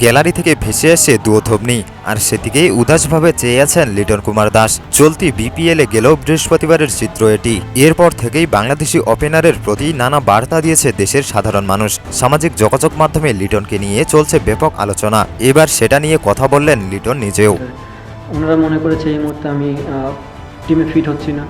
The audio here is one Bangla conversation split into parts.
গ্যালারি থেকে ভেসে আসে দুয়োধবনি, আর সেদিকেই উদাসভাবে চেয়ে আছেন লিটন কুমার দাস। চলতি বিপিএলে গেলেও বৃহস্পতিবারের চিত্র এটি। এরপর থেকেই বাংলাদেশি ওপেনারের প্রতি নানা বার্তা দিয়েছে দেশের সাধারণ মানুষ। সামাজিক যোগাযোগ মাধ্যমে লিটনকে নিয়ে চলছে ব্যাপক আলোচনা। এবার সেটা নিয়ে কথা বললেন লিটন নিজেও। ওনারা মনে করেছে এই মুহূর্তে আমি টিমে ফিট হচ্ছি না।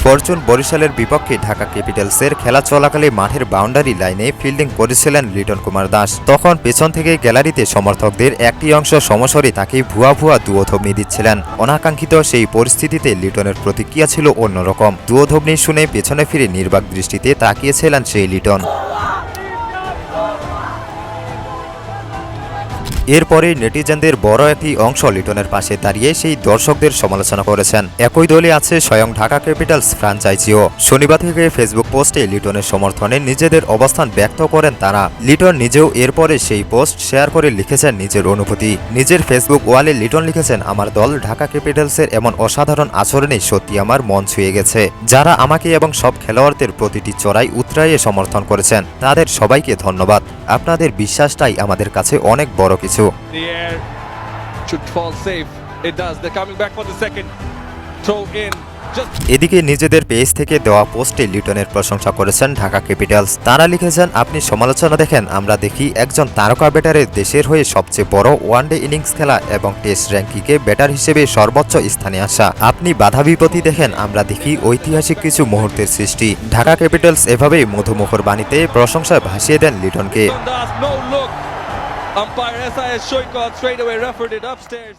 ফরচুন বরিশালের বিপক্ষে ঢাকা ক্যাপিটালসের খেলা চলাকালে মাঠের বাউন্ডারি লাইনে ফিল্ডিং করেছিলেন লিটন কুমার দাস। তখন পেছন থেকে গ্যালারিতে সমর্থকদের একটি অংশ সমসরি তাকে ভুয়া ভুয়া দুয়োধবনি দিচ্ছিলেন। অনাকাঙ্ক্ষিত সেই পরিস্থিতিতে লিটনের প্রতিক্রিয়া ছিল অন্যরকম। দুয়োধবনি শুনে পেছনে ফিরে নির্বাক দৃষ্টিতে তাকিয়েছিলেন সেই লিটন। এরপরে নেটিজেনদের বড় একটি অংশ লিটনের পাশে দাঁড়িয়ে সেই দর্শকদের সমালোচনা করেছেন। একই দলে আছে স্বয়ং ঢাকা ক্যাপিটালস ফ্র্যাঞ্চাইজিও। শনিবার থেকে ফেসবুক পোস্টে লিটনের সমর্থনে নিজেদের অবস্থান ব্যক্ত করেন তারা। লিটন নিজেও এরপরে সেই পোস্ট শেয়ার করে লিখেছেন নিজের অনুভূতি। নিজের ফেসবুক ওয়ালে লিটন লিখেছেন, আমার দল ঢাকা ক্যাপিটালসের এমন অসাধারণ আচরণে সত্যি আমার মন ছুঁয়ে গেছে। যারা আমাকে এবং সব খেলোয়াড়দের প্রতিটি চড়াই উতরাইয়ে সমর্থন করেছেন তাদের সবাইকে ধন্যবাদ। আপনাদের বিশ্বাসটাই আমাদের কাছে অনেক বড় কিছু। The air should fall safe. It does. They're coming back for the second. Throw in. এদিকে নিজেদের পেজ থেকে দেওয়া পোস্টে লিটনের প্রশংসা করেছেন ঢাকা ক্যাপিটালস। তারা লিখেছেন, আপনি সমালোচনা দেখেন, আমরা দেখি একজন তারকা ব্যাটারের দেশের হয়ে সবচেয়ে বড় ওয়ানডে ইনিংস খেলা এবং টেস্ট র্যাঙ্কিংয়ে ব্যাটার হিসেবে সর্বোচ্চ স্থানে আসা। আপনি বাধা বিপত্তি দেখেন, আমরা দেখি ঐতিহাসিক কিছু মুহূর্তের সৃষ্টি। ঢাকা ক্যাপিটালস এভাবেই মধুমুখর বাণীতে প্রশংসায় ভাসিয়ে দেন লিটনকে। Umpire SIS Shoykot straight away referred it upstairs.